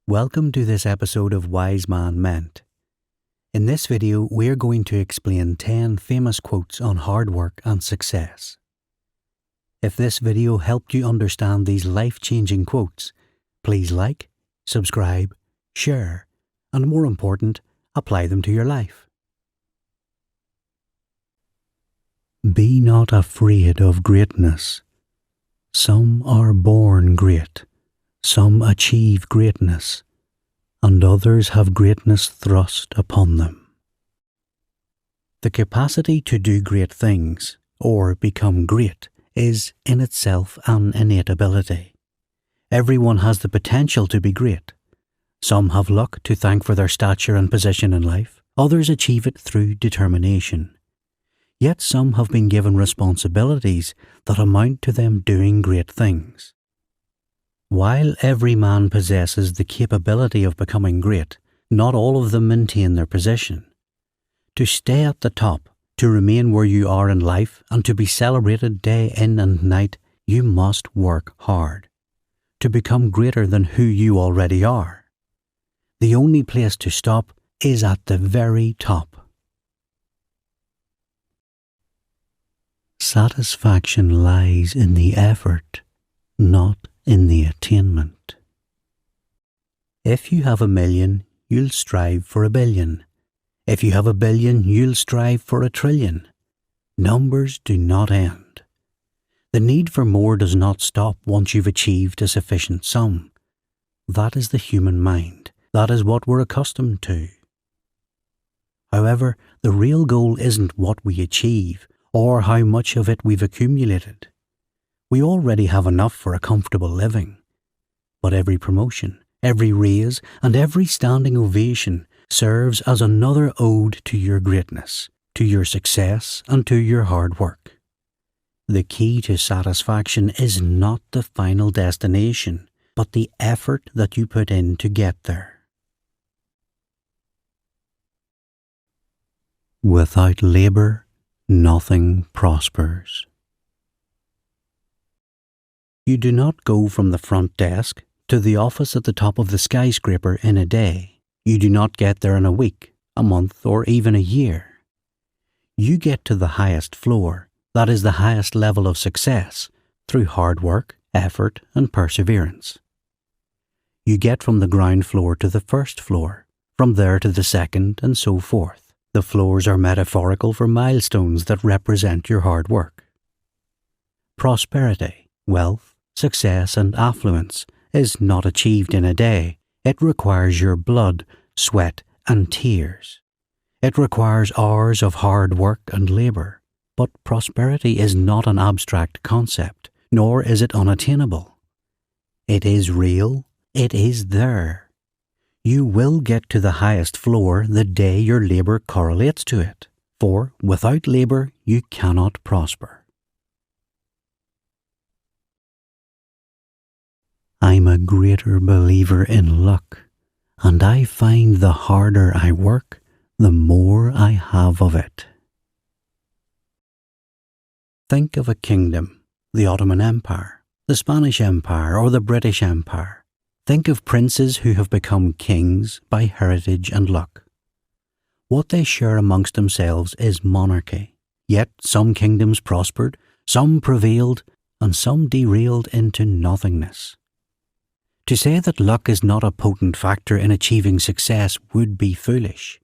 Welcome to this episode of WiseManMeant. In this video, we're going to explain 10 famous quotes on hard work and success. If this video helped you understand these life-changing quotes, please like, subscribe, share, and more important, apply them to your life. Be not afraid of greatness. Some are born great. Some achieve greatness, and others have greatness thrust upon them. The capacity to do great things, or become great, is in itself an innate ability. Everyone has the potential to be great. Some have luck to thank for their stature and position in life, others achieve it through determination. Yet some have been given responsibilities that amount to them doing great things. While every man possesses the capability of becoming great, not all of them maintain their position. To stay at the top, to remain where you are in life, and to be celebrated day in and night, you must work hard. To become greater than who you already are. The only place to stop is at the very top. Satisfaction lies in the effort, not in the attainment. If you have 1,000,000, you'll strive for 1,000,000,000. If you have 1,000,000,000, you'll strive for 1,000,000,000,000. Numbers do not end. The need for more does not stop once you've achieved a sufficient sum. That is the human mind. That is what we're accustomed to. However, the real goal isn't what we achieve or how much of it we've accumulated. We already have enough for a comfortable living. But every promotion, every raise, and every standing ovation serves as another ode to your greatness, to your success, and to your hard work. The key to satisfaction is not the final destination, but the effort that you put in to get there. Without labour, nothing prospers. You do not go from the front desk to the office at the top of the skyscraper in a day. You do not get there in a week, a month, or even a year. You get to the highest floor, that is the highest level of success, through hard work, effort, and perseverance. You get from the ground floor to the first floor, from there to the second, and so forth. The floors are metaphorical for milestones that represent your hard work. Prosperity, wealth, success, and affluence is not achieved in a day. It requires your blood, sweat, and tears. It requires hours of hard work and labour. But prosperity is not an abstract concept, nor is it unattainable. It is real. It is there. You will get to the highest floor the day your labour correlates to it, for without labour you cannot prosper. I'm a greater believer in luck, and I find the harder I work, the more I have of it. Think of a kingdom, the Ottoman Empire, the Spanish Empire, or the British Empire. Think of princes who have become kings by heritage and luck. What they share amongst themselves is monarchy, yet some kingdoms prospered, some prevailed, and some derailed into nothingness. To say that luck is not a potent factor in achieving success would be foolish.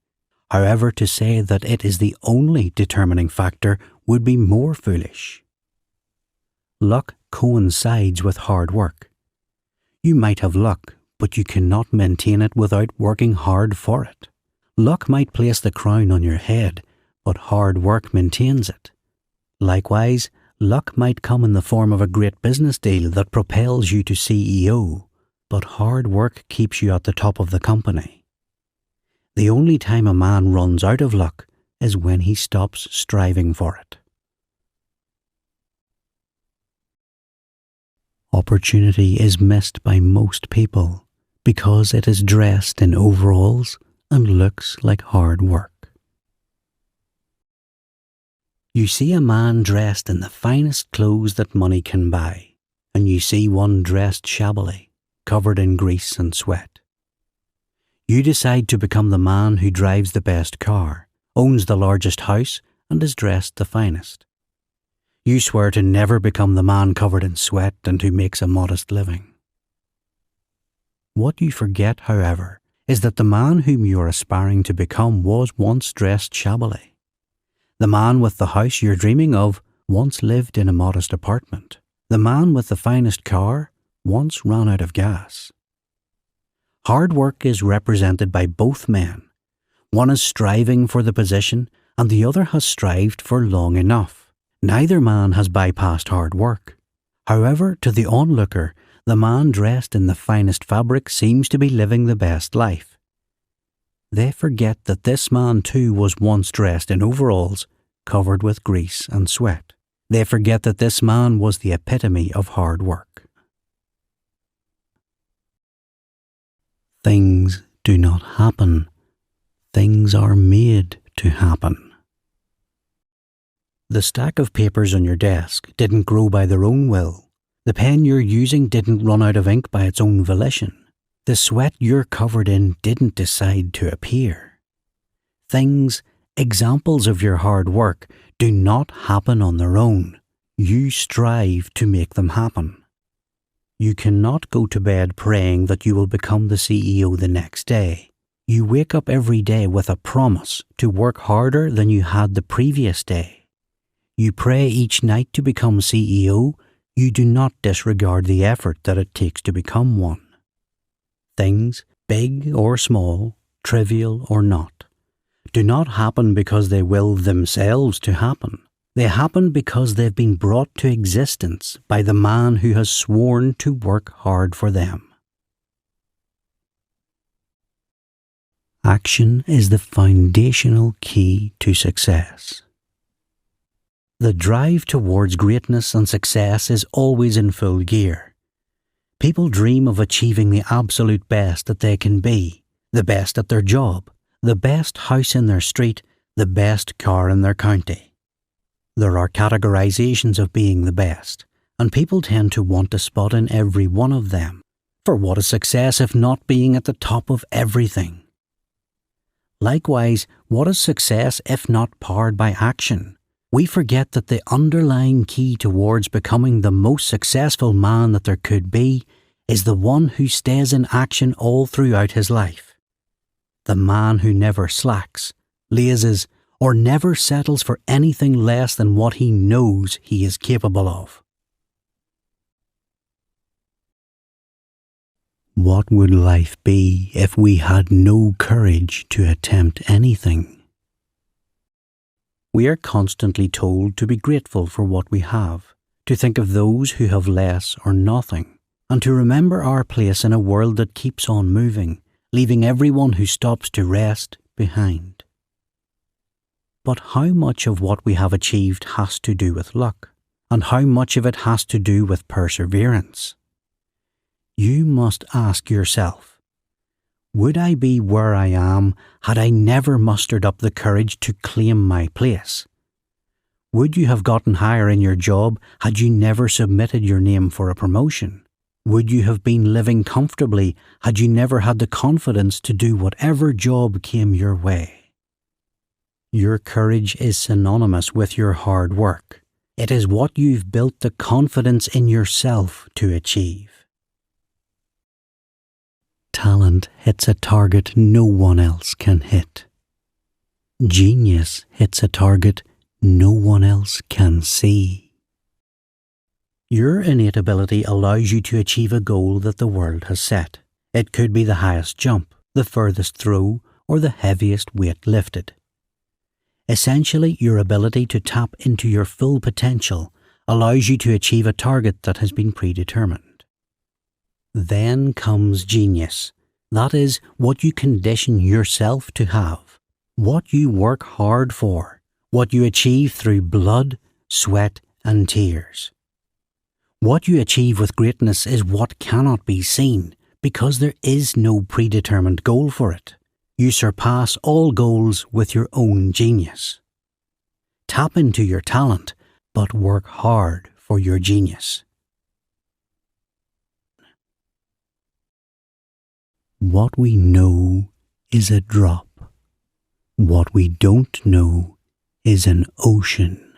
However, to say that it is the only determining factor would be more foolish. Luck coincides with hard work. You might have luck, but you cannot maintain it without working hard for it. Luck might place the crown on your head, but hard work maintains it. Likewise, luck might come in the form of a great business deal that propels you to CEO. But hard work keeps you at the top of the company. The only time a man runs out of luck is when he stops striving for it. Opportunity is missed by most people because it is dressed in overalls and looks like hard work. You see a man dressed in the finest clothes that money can buy, and you see one dressed shabbily, covered in grease and sweat. You decide to become the man who drives the best car, owns the largest house, and is dressed the finest. You swear to never become the man covered in sweat and who makes a modest living. What you forget, however, is that the man whom you are aspiring to become was once dressed shabbily. The man with the house you're dreaming of once lived in a modest apartment. The man with the finest car once ran out of gas. Hard work is represented by both men. One is striving for the position, and the other has strived for long enough. Neither man has bypassed hard work. However, to the onlooker, the man dressed in the finest fabric seems to be living the best life. They forget that this man too was once dressed in overalls, covered with grease and sweat. They forget that this man was the epitome of hard work. Things do not happen. Things are made to happen. The stack of papers on your desk didn't grow by their own will. The pen you're using didn't run out of ink by its own volition. The sweat you're covered in didn't decide to appear. Things, examples of your hard work, do not happen on their own. You strive to make them happen. You cannot go to bed praying that you will become the CEO the next day. You wake up every day with a promise to work harder than you had the previous day. You pray each night to become CEO. You do not disregard the effort that it takes to become one. Things, big or small, trivial or not, do not happen because they will themselves to happen. They happen because they've been brought to existence by the man who has sworn to work hard for them. Action is the foundational key to success. The drive towards greatness and success is always in full gear. People dream of achieving the absolute best that they can be, the best at their job, the best house in their street, the best car in their county. There are categorizations of being the best, and people tend to want a spot in every one of them. For what is success if not being at the top of everything? Likewise, what is success if not powered by action? We forget that the underlying key towards becoming the most successful man that there could be is the one who stays in action all throughout his life. The man who never slacks, lazes, or never settles for anything less than what he knows he is capable of. What would life be if we had no courage to attempt anything? We are constantly told to be grateful for what we have, to think of those who have less or nothing, and to remember our place in a world that keeps on moving, leaving everyone who stops to rest behind. But how much of what we have achieved has to do with luck, and how much of it has to do with perseverance? You must ask yourself, would I be where I am had I never mustered up the courage to claim my place? Would you have gotten higher in your job had you never submitted your name for a promotion? Would you have been living comfortably had you never had the confidence to do whatever job came your way? Your courage is synonymous with your hard work. It is what you've built the confidence in yourself to achieve. Talent hits a target no one else can hit. Genius hits a target no one else can see. Your innate ability allows you to achieve a goal that the world has set. It could be the highest jump, the furthest throw, or the heaviest weight lifted. Essentially, your ability to tap into your full potential allows you to achieve a target that has been predetermined. Then comes genius. That is what you condition yourself to have, what you work hard for, what you achieve through blood, sweat, and tears. What you achieve with greatness is what cannot be seen because there is no predetermined goal for it. You surpass all goals with your own genius. Tap into your talent, but work hard for your genius. What we know is a drop. What we don't know is an ocean.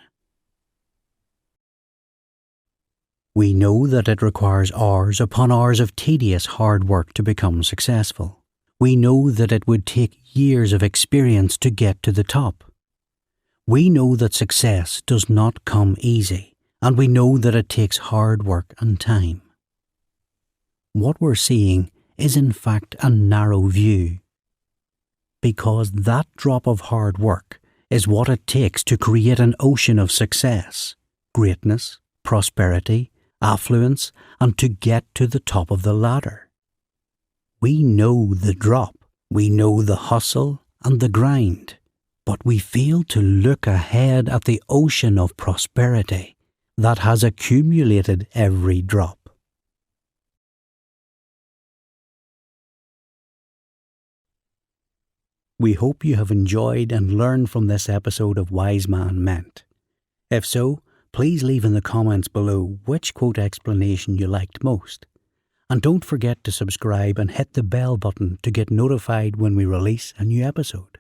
We know that it requires hours upon hours of tedious hard work to become successful. We know that it would take years of experience to get to the top. We know that success does not come easy, and we know that it takes hard work and time. What we're seeing is in fact a narrow view, because that drop of hard work is what it takes to create an ocean of success, greatness, prosperity, affluence, and to get to the top of the ladder. We know the drop, we know the hustle and the grind, but we fail to look ahead at the ocean of prosperity that has accumulated every drop. We hope you have enjoyed and learned from this episode of WiseManMeant. If so, please leave in the comments below which quote explanation you liked most. And don't forget to subscribe and hit the bell button to get notified when we release a new episode.